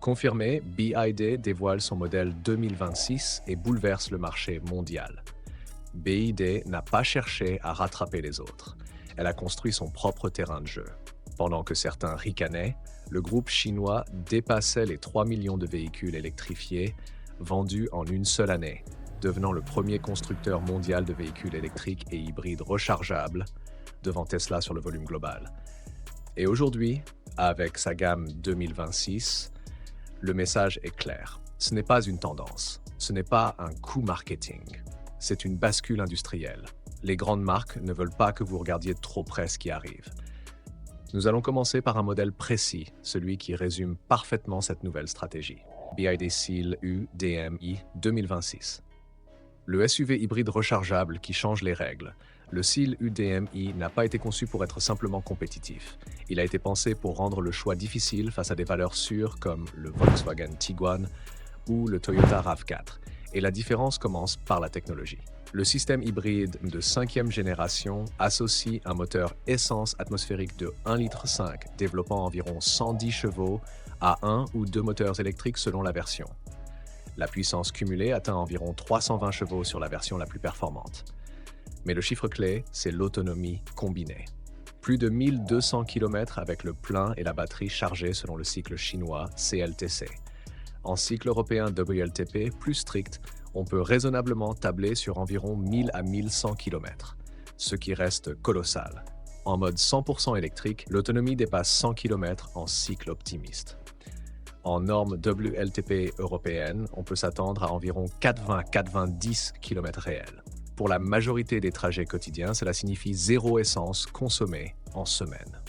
Confirmé, BYD dévoile son modèle 2026 et bouleverse le marché mondial. BYD n'a pas cherché à rattraper les autres. Elle a construit son propre terrain de jeu. Pendant que certains ricanaient, le groupe chinois dépassait les 3 millions de véhicules électrifiés vendus en une seule année, devenant le premier constructeur mondial de véhicules électriques et hybrides rechargeables, devant Tesla sur le volume global. Et aujourd'hui, avec sa gamme 2026, le message est clair. Ce n'est pas une tendance, ce n'est pas un coup marketing, c'est une bascule industrielle. Les grandes marques ne veulent pas que vous regardiez de trop près ce qui arrive. Nous allons commencer par un modèle précis, celui qui résume parfaitement cette nouvelle stratégie. BYD Seal U-DM-i 2026. Le SUV hybride rechargeable qui change les règles. Le Seal U-DM-i n'a pas été conçu pour être simplement compétitif. Il a été pensé pour rendre le choix difficile face à des valeurs sûres comme le Volkswagen Tiguan ou le Toyota RAV4. Et la différence commence par la technologie. Le système hybride de 5e génération associe un moteur essence atmosphérique de 1,5 litre développant environ 110 chevaux à un ou deux moteurs électriques selon la version. La puissance cumulée atteint environ 320 chevaux sur la version la plus performante. Mais le chiffre clé, c'est l'autonomie combinée. Plus de 1200 km avec le plein et la batterie chargée selon le cycle chinois CLTC. En cycle européen WLTP plus strict, on peut raisonnablement tabler sur environ 1000 à 1100 km, ce qui reste colossal. En mode 100% électrique, l'autonomie dépasse 100 km en cycle optimiste. En norme WLTP européenne, on peut s'attendre à environ 420-420 km réels. Pour la majorité des trajets quotidiens, cela signifie zéro essence consommée en semaine.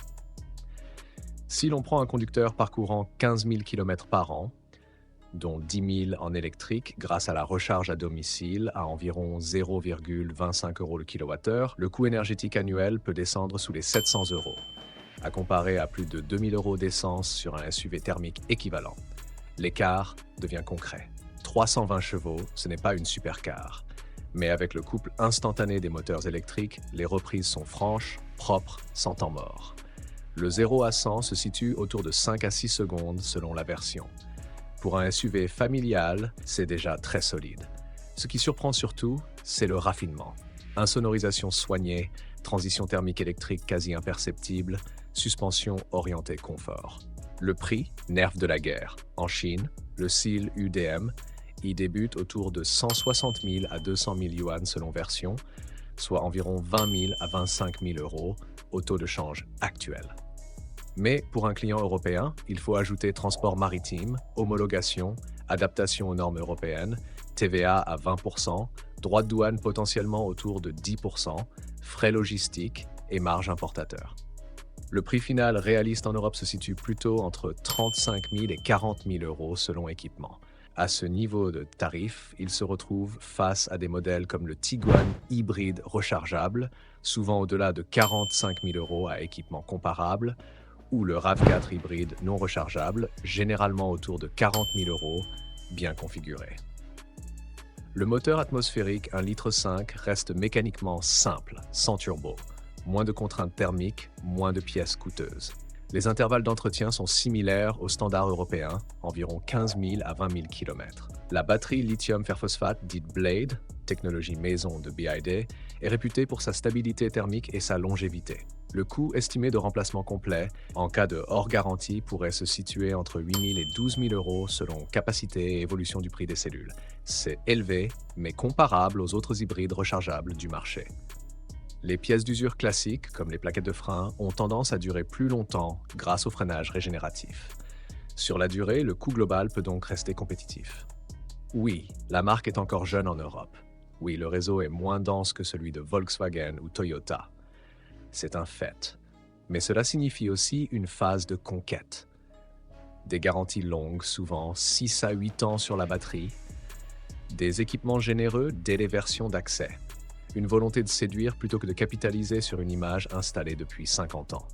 Si l'on prend un conducteur parcourant 15 000 km par an, dont 10 000 en électrique grâce à la recharge à domicile à environ 0,25 € le kilowattheure, le coût énergétique annuel peut descendre sous les 700 €, à comparer à plus de 2 000 € d'essence sur un SUV thermique équivalent. L'écart devient concret. 320 chevaux, ce n'est pas une supercar. Mais avec le couple instantané des moteurs électriques, les reprises sont franches, propres, sans temps mort. Le 0 à 100 se situe autour de 5 à 6 secondes selon la version. Pour un SUV familial, c'est déjà très solide. Ce qui surprend surtout, c'est le raffinement. Insonorisation soignée, transition thermique électrique quasi imperceptible, suspension orientée confort. Le prix, nerf de la guerre. En Chine, le Seal UDM y débute autour de 160 000 à 200 000 yuan selon version, soit environ 20 000 à 25 000 € au taux de change actuel. Mais pour un client européen, il faut ajouter transport maritime, homologation, adaptation aux normes européennes, TVA à 20%, droits de douane potentiellement autour de 10%, frais logistiques et marge importateur. Le prix final réaliste en Europe se situe plutôt entre 35 000 et 40 000 € selon équipement. À ce niveau de tarif, il se retrouve face à des modèles comme le Tiguan hybride rechargeable, souvent au-delà de 45 000 € à équipement comparable, ou le RAV4 hybride non rechargeable, généralement autour de 40 000 € bien configuré. Le moteur atmosphérique 1,5 litre reste mécaniquement simple, sans turbo, moins de contraintes thermiques, moins de pièces coûteuses. Les intervalles d'entretien sont similaires aux standards européens, environ 15 000 à 20 000 km. La batterie lithium fer phosphate dite Blade, technologie maison de BYD, est réputée pour sa stabilité thermique et sa longévité. Le coût estimé de remplacement complet, en cas de hors garantie, pourrait se situer entre 8 000 et 12 000 € selon capacité et évolution du prix des cellules. C'est élevé, mais comparable aux autres hybrides rechargeables du marché. Les pièces d'usure classiques, comme les plaquettes de frein, ont tendance à durer plus longtemps grâce au freinage régénératif. Sur la durée, le coût global peut donc rester compétitif. Oui, la marque est encore jeune en Europe. Oui, le réseau est moins dense que celui de Volkswagen ou Toyota. C'est un fait. Mais cela signifie aussi une phase de conquête. Des garanties longues, souvent 6 à 8 ans sur la batterie. Des équipements généreux dès les versions d'accès. Une volonté de séduire plutôt que de capitaliser sur une image installée depuis 50 ans.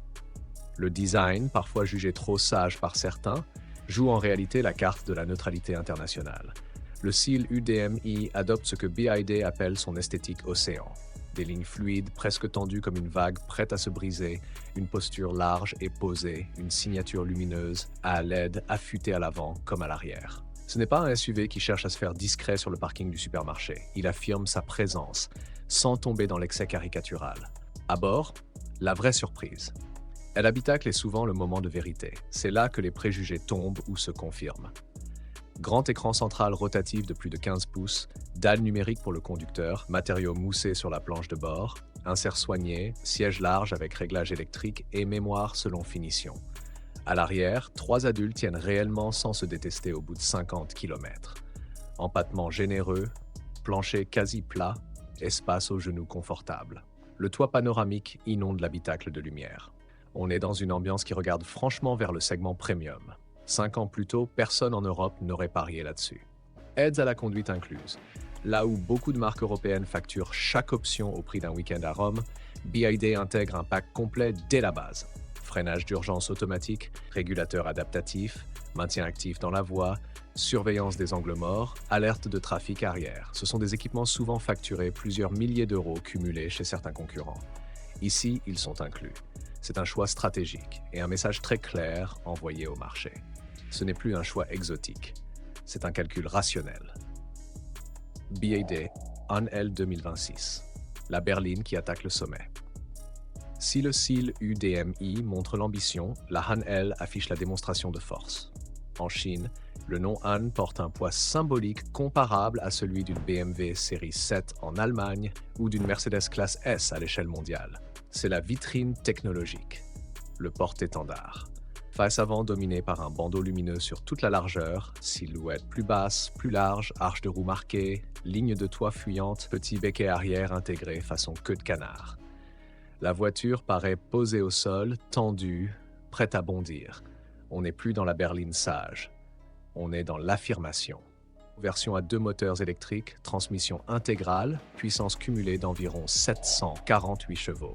Le design, parfois jugé trop sage par certains, joue en réalité la carte de la neutralité internationale. Le Seal UDM-i adopte ce que BYD appelle son esthétique océan. Des lignes fluides, presque tendues comme une vague prête à se briser, une posture large et posée, une signature lumineuse, à LED affûtée à l'avant comme à l'arrière. Ce n'est pas un SUV qui cherche à se faire discret sur le parking du supermarché. Il affirme sa présence, sans tomber dans l'excès caricatural. À bord, la vraie surprise. L'habitacle est souvent le moment de vérité. C'est là que les préjugés tombent ou se confirment. Grand écran central rotatif de plus de 15 pouces, dalle numérique pour le conducteur, matériaux moussés sur la planche de bord, insert soigné, siège large avec réglage électrique et mémoire selon finition. À l'arrière, 3 adultes tiennent réellement sans se détester au bout de 50 km. Empattement généreux, plancher quasi plat, espace aux genoux confortable. Le toit panoramique inonde l'habitacle de lumière. On est dans une ambiance qui regarde franchement vers le segment premium. 5 ans plus tôt, personne en Europe n'aurait parié là-dessus. Aides à la conduite incluses. Là où beaucoup de marques européennes facturent chaque option au prix d'un week-end à Rome, BYD intègre un pack complet dès la base. Freinage d'urgence automatique, régulateur adaptatif, maintien actif dans la voie, surveillance des angles morts, alerte de trafic arrière. Ce sont des équipements souvent facturés plusieurs milliers d'euros cumulés chez certains concurrents. Ici, ils sont inclus. C'est un choix stratégique et un message très clair envoyé au marché. Ce n'est plus un choix exotique, c'est un calcul rationnel. BYD, Han-L 2026, la berline qui attaque le sommet. Si le SEAL UDMI montre l'ambition, la Han-L affiche la démonstration de force. En Chine, le nom Han porte un poids symbolique comparable à celui d'une BMW série 7 en Allemagne ou d'une Mercedes classe S à l'échelle mondiale. C'est la vitrine technologique, le porte-étendard. Face avant dominée par un bandeau lumineux sur toute la largeur, silhouette plus basse, plus large, arche de roue marquée, ligne de toit fuyante, petit becquet arrière intégré façon queue de canard. La voiture paraît posée au sol, tendue, prête à bondir. On n'est plus dans la berline sage, on est dans l'affirmation. Version à 2 moteurs électriques, transmission intégrale, puissance cumulée d'environ 748 chevaux.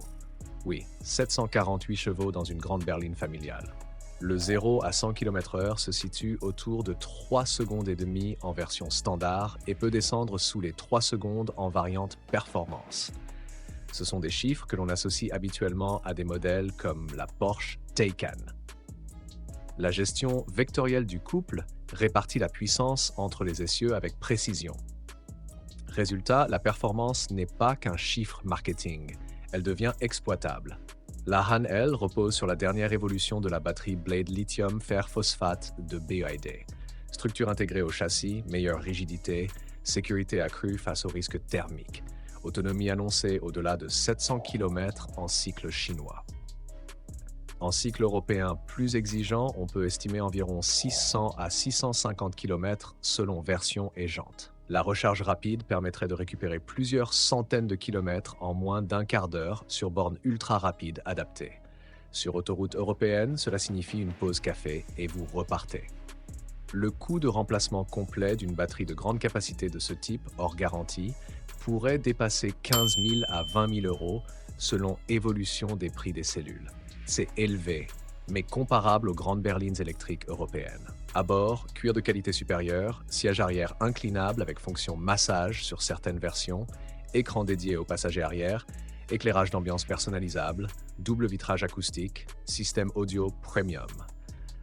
Oui, 748 chevaux dans une grande berline familiale. Le 0 à 100 km/h se situe autour de 3 secondes et demie en version standard et peut descendre sous les 3 secondes en variante performance. Ce sont des chiffres que l'on associe habituellement à des modèles comme la Porsche Taycan. La gestion vectorielle du couple répartit la puissance entre les essieux avec précision. Résultat, la performance n'est pas qu'un chiffre marketing, elle devient exploitable. La Han-L repose sur la dernière évolution de la batterie Blade Lithium Fer Phosphate de BYD. Structure intégrée au châssis, meilleure rigidité, sécurité accrue face aux risques thermiques. Autonomie annoncée au-delà de 700 km en cycle chinois. En cycle européen plus exigeant, on peut estimer environ 600 à 650 km selon version et jante. La recharge rapide permettrait de récupérer plusieurs centaines de kilomètres en moins d'un quart d'heure sur borne ultra rapide adaptée. Sur autoroute européenne, cela signifie une pause café et vous repartez. Le coût de remplacement complet d'une batterie de grande capacité de ce type, hors garantie, pourrait dépasser 15 000 à 20 000 euros selon évolution des prix des cellules. C'est élevé, mais comparable aux grandes berlines électriques européennes. À bord, cuir de qualité supérieure, siège arrière inclinable avec fonction massage sur certaines versions, écran dédié aux passagers arrière, éclairage d'ambiance personnalisable, double vitrage acoustique, système audio premium.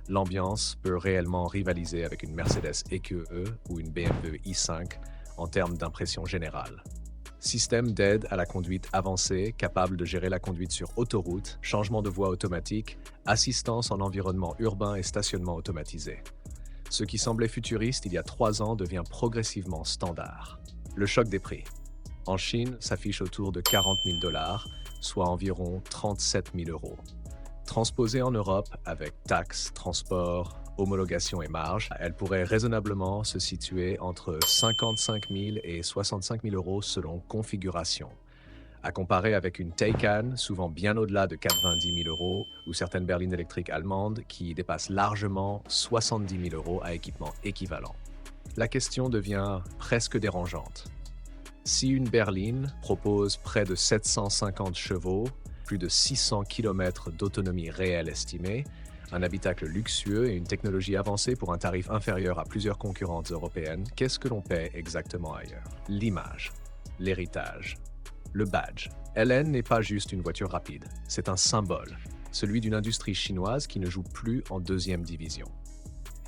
L'ambiance peut réellement rivaliser avec une Mercedes EQE ou une BMW i5 en termes d'impression générale. Système d'aide à la conduite avancée, capable de gérer la conduite sur autoroute, changement de voie automatique, assistance en environnement urbain et stationnement automatisé. Ce qui semblait futuriste il y a 3 ans devient progressivement standard. Le choc des prix. En Chine, s'affiche autour de 40 000 $, soit environ 37 000 euros. Transposée en Europe avec taxes, transport, homologation et marge, elle pourrait raisonnablement se situer entre 55 000 et 65 000 euros selon configuration. À comparer avec une Taycan, souvent bien au-delà de 90 000 euros, ou certaines berlines électriques allemandes qui dépassent largement 70 000 euros à équipement équivalent. La question devient presque dérangeante. Si une berline propose près de 750 chevaux, plus de 600 km d'autonomie réelle estimée, un habitacle luxueux et une technologie avancée pour un tarif inférieur à plusieurs concurrentes européennes, qu'est-ce que l'on paie exactement ailleurs? L'image, l'héritage. Le badge. LN n'est pas juste une voiture rapide, c'est un symbole, celui d'une industrie chinoise qui ne joue plus en deuxième division.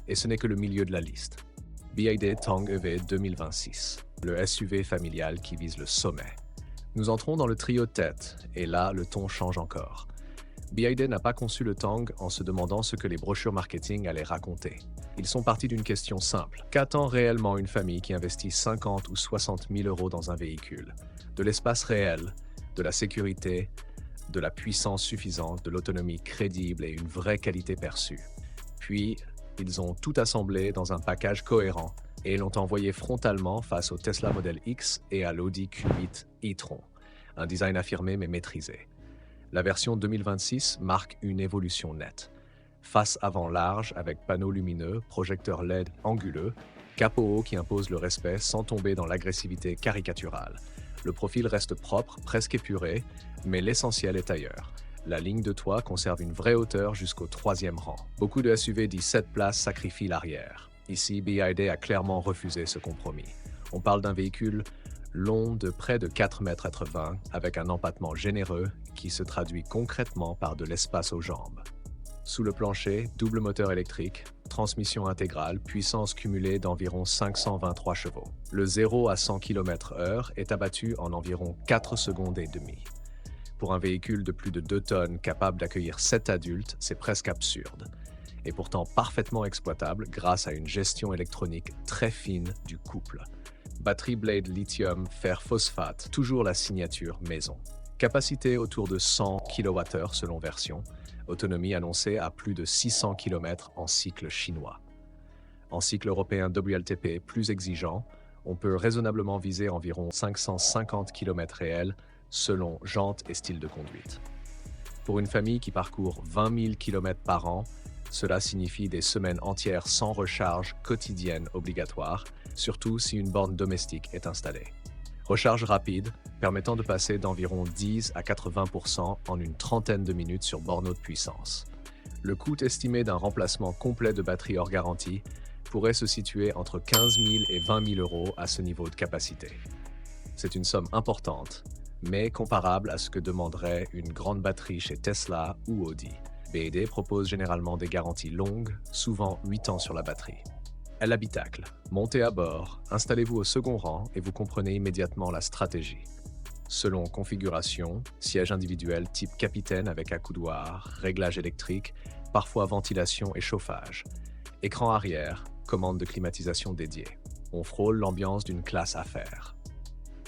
Et ce n'est que le milieu de la liste. BYD Tang EV 2026, le SUV familial qui vise le sommet. Nous entrons dans le trio tête, et là, le ton change encore. BYD n'a pas conçu le Tang en se demandant ce que les brochures marketing allaient raconter. Ils sont partis d'une question simple. Qu'attend réellement une famille qui investit 50 ou 60 000 euros dans un véhicule? De l'espace réel, de la sécurité, de la puissance suffisante, de l'autonomie crédible et une vraie qualité perçue. Puis, ils ont tout assemblé dans un package cohérent et l'ont envoyé frontalement face au Tesla Model X et à l'Audi Q8 e-tron. Un design affirmé mais maîtrisé. La version 2026 marque une évolution nette. Face avant large avec panneaux lumineux, projecteurs LED anguleux, capot haut qui impose le respect sans tomber dans l'agressivité caricaturale. Le profil reste propre, presque épuré, mais l'essentiel est ailleurs. La ligne de toit conserve une vraie hauteur jusqu'au 3e rang. Beaucoup de SUV dits 7 places sacrifient l'arrière. Ici, BYD a clairement refusé ce compromis. On parle d'un véhicule long de près de 4,80 m avec un empattement généreux qui se traduit concrètement par de l'espace aux jambes. Sous le plancher, double moteur électrique, transmission intégrale, puissance cumulée d'environ 523 chevaux. Le 0 à 100 km/h est abattu en environ 4 secondes et demie. Pour un véhicule de plus de 2 tonnes capable d'accueillir 7 adultes, c'est presque absurde. Et pourtant parfaitement exploitable grâce à une gestion électronique très fine du couple. Batterie Blade lithium fer phosphate, toujours la signature maison. Capacité autour de 100 kWh selon version. Autonomie annoncée à plus de 600 km en cycle chinois. En cycle européen WLTP plus exigeant, on peut raisonnablement viser environ 550 km réels selon jantes et style de conduite. Pour une famille qui parcourt 20 000 km par an, cela signifie des semaines entières sans recharge quotidienne obligatoire, surtout si une borne domestique est installée. Recharge rapide, permettant de passer d'environ 10 à 80% en une trentaine de minutes sur borne haute puissance. Le coût estimé d'un remplacement complet de batterie hors garantie pourrait se situer entre 15 000 et 20 000 euros à ce niveau de capacité. C'est une somme importante, mais comparable à ce que demanderait une grande batterie chez Tesla ou Audi. BYD propose généralement des garanties longues, souvent 8 ans sur la batterie. À l'habitacle, montez à bord, installez-vous au second rang et vous comprenez immédiatement la stratégie. Selon configuration, siège individuel type capitaine avec accoudoir, réglage électrique, parfois ventilation et chauffage. Écran arrière, commande de climatisation dédiée. On frôle l'ambiance d'une classe affaires.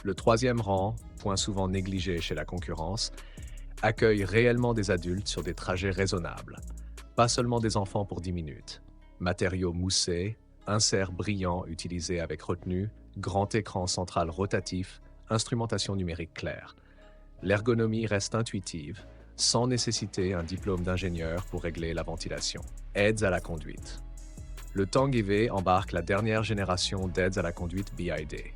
Le 3e rang, point souvent négligé chez la concurrence, accueille réellement des adultes sur des trajets raisonnables. Pas seulement des enfants pour 10 minutes. Matériaux moussés, insert brillant utilisé avec retenue, grand écran central rotatif, instrumentation numérique claire. L'ergonomie reste intuitive, sans nécessiter un diplôme d'ingénieur pour régler la ventilation. Aides à la conduite. Le Tang EV embarque la dernière génération d'aides à la conduite BYD.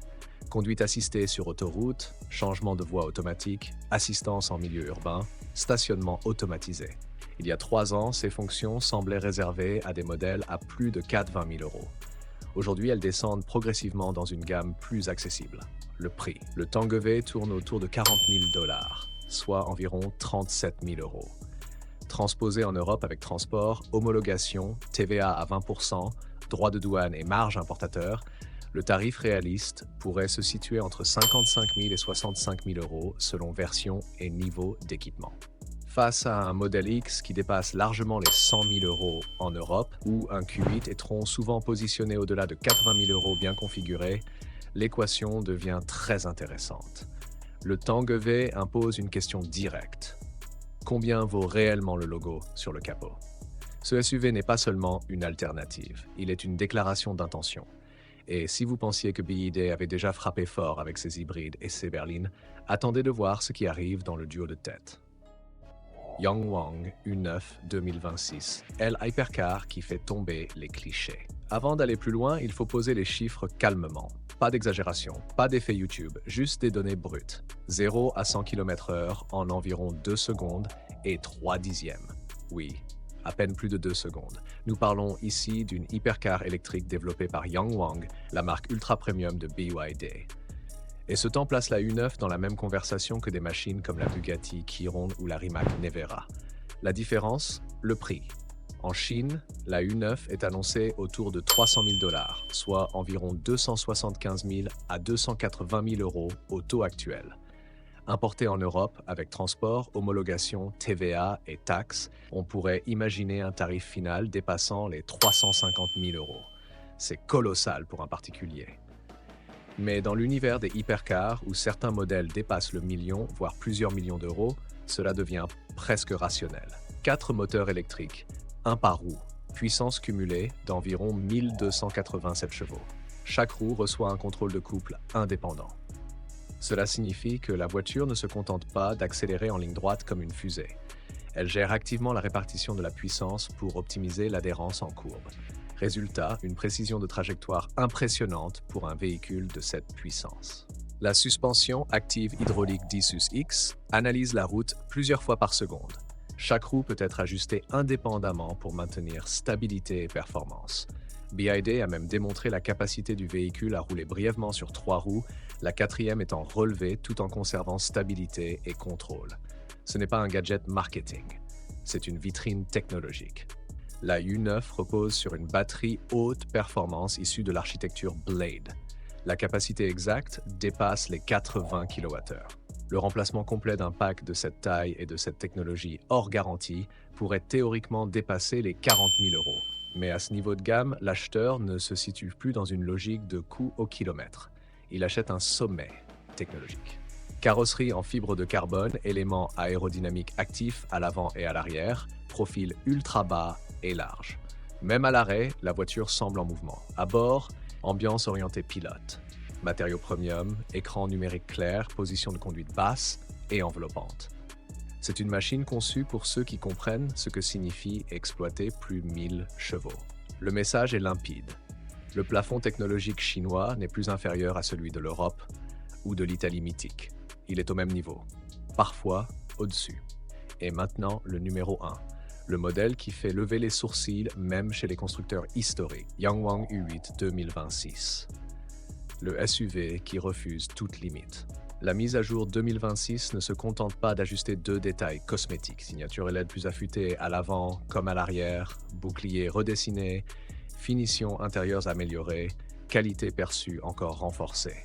Conduite assistée sur autoroute, changement de voie automatique, assistance en milieu urbain, stationnement automatisé. Il y a 3 ans, ces fonctions semblaient réservées à des modèles à plus de 420 000 euros. Aujourd'hui, elles descendent progressivement dans une gamme plus accessible. Le prix. Le Tang EV tourne autour de 40 000 $, soit environ 37 000 euros. Transposé en Europe avec transport, homologation, TVA à 20%, droits de douane et marge importateur, le tarif réaliste pourrait se situer entre 55 000 et 65 000 euros selon version et niveau d'équipement. Face à un modèle X qui dépasse largement les 100 000 euros en Europe, ou un Q8 e-tron souvent positionné au-delà de 80 000 euros bien configuré, l'équation devient très intéressante. Le Tang EV impose une question directe. Combien vaut réellement le logo sur le capot? Ce SUV n'est pas seulement une alternative, il est une déclaration d'intention. Et si vous pensiez que BYD avait déjà frappé fort avec ses hybrides et ses berlines, attendez de voir ce qui arrive dans le duo de tête. Yangwang U9 2026, L Hypercar qui fait tomber les clichés. Avant d'aller plus loin, il faut poser les chiffres calmement. Pas d'exagération, pas d'effet YouTube, juste des données brutes. 0 à 100 km/h en environ 2 secondes et 3 dixièmes. Oui, à peine plus de 2 secondes. Nous parlons ici d'une hypercar électrique développée par Yangwang, la marque ultra-premium de BYD. Et ce temps place la U9 dans la même conversation que des machines comme la Bugatti Chiron ou la Rimac Nevera. La différence? Le prix. En Chine, la U9 est annoncée autour de 300 000 $, soit environ 275 000 à 280 000 € au taux actuel. Importée en Europe avec transport, homologation, TVA et taxes, on pourrait imaginer un tarif final dépassant les 350 000 €. C'est colossal pour un particulier. Mais dans l'univers des hypercars, où certains modèles dépassent le million, voire plusieurs millions d'euros, cela devient presque rationnel. 4 moteurs électriques, un par roue, puissance cumulée d'environ 1287 chevaux. Chaque roue reçoit un contrôle de couple indépendant. Cela signifie que la voiture ne se contente pas d'accélérer en ligne droite comme une fusée. Elle gère activement la répartition de la puissance pour optimiser l'adhérence en courbe. Résultat, une précision de trajectoire impressionnante pour un véhicule de cette puissance. La suspension active hydraulique Dissus X analyse la route plusieurs fois par seconde. Chaque roue peut être ajustée indépendamment pour maintenir stabilité et performance. BYD a même démontré la capacité du véhicule à rouler brièvement sur 3 roues, la 4e étant relevée tout en conservant stabilité et contrôle. Ce n'est pas un gadget marketing, c'est une vitrine technologique. La U9 repose sur une batterie haute performance issue de l'architecture Blade. La capacité exacte dépasse les 80 kWh. Le remplacement complet d'un pack de cette taille et de cette technologie hors garantie pourrait théoriquement dépasser les 40 000 €. Mais à ce niveau de gamme, l'acheteur ne se situe plus dans une logique de coût au kilomètre. Il achète un sommet technologique. Carrosserie en fibre de carbone, éléments aérodynamiques actifs à l'avant et à l'arrière, profil ultra bas et large. Même à l'arrêt, la voiture semble en mouvement. À bord, ambiance orientée pilote. Matériaux premium, écran numérique clair, position de conduite basse et enveloppante. C'est une machine conçue pour ceux qui comprennent ce que signifie exploiter plus 1000 chevaux. Le message est limpide. Le plafond technologique chinois n'est plus inférieur à celui de l'Europe ou de l'Italie mythique. Il est au même niveau, parfois au-dessus. Et maintenant, le numéro 1. Le modèle qui fait lever les sourcils même chez les constructeurs historiques, Yangwang U8 2026. Le SUV qui refuse toute limite. La mise à jour 2026 ne se contente pas d'ajuster 2 détails cosmétiques, signature LED plus affûtée à l'avant comme à l'arrière, bouclier redessiné, finitions intérieures améliorées, qualité perçue encore renforcée.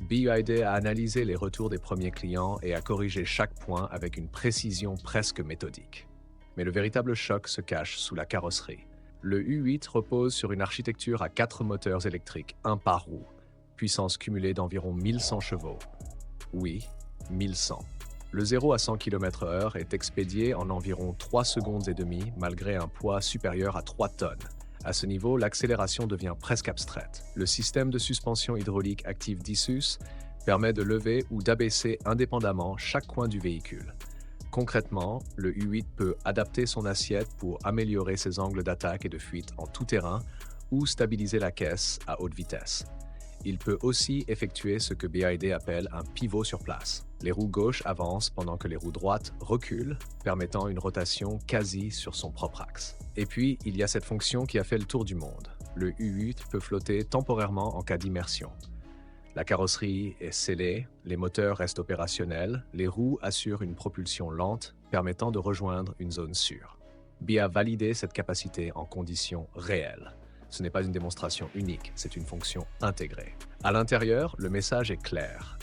BYD a analysé les retours des premiers clients et a corrigé chaque point avec une précision presque méthodique. Mais le véritable choc se cache sous la carrosserie. Le U8 repose sur une architecture à 4 moteurs électriques, un par roue, puissance cumulée d'environ 1100 chevaux. Oui, 1100. Le 0 à 100 km/h est expédié en environ 3 secondes et demie malgré un poids supérieur à 3 tonnes. À ce niveau, l'accélération devient presque abstraite. Le système de suspension hydraulique active Dissus permet de lever ou d'abaisser indépendamment chaque coin du véhicule. Concrètement, le U8 peut adapter son assiette pour améliorer ses angles d'attaque et de fuite en tout terrain ou stabiliser la caisse à haute vitesse. Il peut aussi effectuer ce que BYD appelle un pivot sur place. Les roues gauches avancent pendant que les roues droites reculent, permettant une rotation quasi sur son propre axe. Et puis, il y a cette fonction qui a fait le tour du monde. Le U8 peut flotter temporairement en cas d'immersion. La carrosserie est scellée, les moteurs restent opérationnels, les roues assurent une propulsion lente permettant de rejoindre une zone sûre. BYD a validé cette capacité en conditions réelles. Ce n'est pas une démonstration unique, c'est une fonction intégrée. À l'intérieur, le message est clair.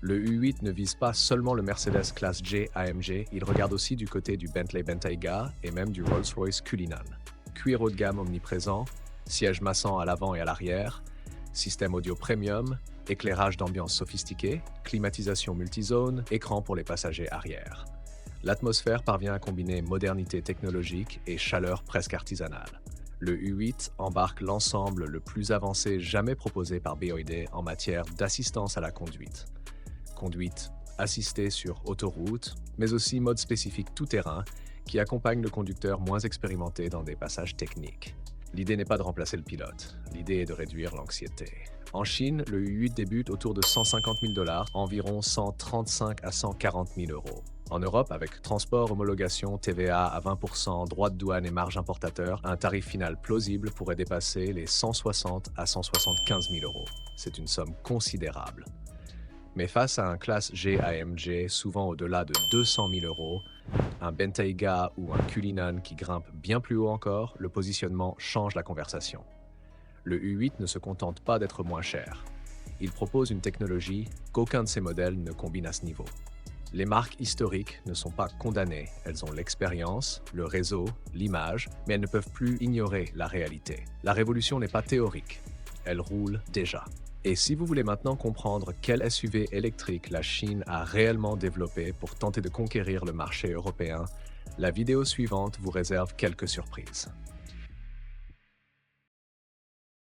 Le U8 ne vise pas seulement le Mercedes Classe G AMG, il regarde aussi du côté du Bentley Bentayga et même du Rolls-Royce Cullinan. Cuir haut de gamme omniprésent, siège massant à l'avant et à l'arrière, système audio premium, éclairage d'ambiance sophistiqué, climatisation multizone, écran pour les passagers arrière. L'atmosphère parvient à combiner modernité technologique et chaleur presque artisanale. Le U8 embarque l'ensemble le plus avancé jamais proposé par BYD en matière d'assistance à la conduite. Conduite assistée sur autoroute, mais aussi mode spécifique tout-terrain qui accompagne le conducteur moins expérimenté dans des passages techniques. L'idée n'est pas de remplacer le pilote, l'idée est de réduire l'anxiété. En Chine, le U8 débute autour de 150 000 $, environ 135 à 140 000 €. En Europe, avec transport, homologation, TVA à 20%, droits de douane et marge importateur, un tarif final plausible pourrait dépasser les 160 à 175 000 €. C'est une somme considérable. Mais face à un classe G AMG souvent au-delà de 200 000 euros, un Bentayga ou un Cullinan qui grimpe bien plus haut encore, le positionnement change la conversation. Le U8 ne se contente pas d'être moins cher. Il propose une technologie qu'aucun de ses modèles ne combine à ce niveau. Les marques historiques ne sont pas condamnées, elles ont l'expérience, le réseau, l'image, mais elles ne peuvent plus ignorer la réalité. La révolution n'est pas théorique, elle roule déjà. Et si vous voulez maintenant comprendre quel SUV électrique la Chine a réellement développé pour tenter de conquérir le marché européen, la vidéo suivante vous réserve quelques surprises.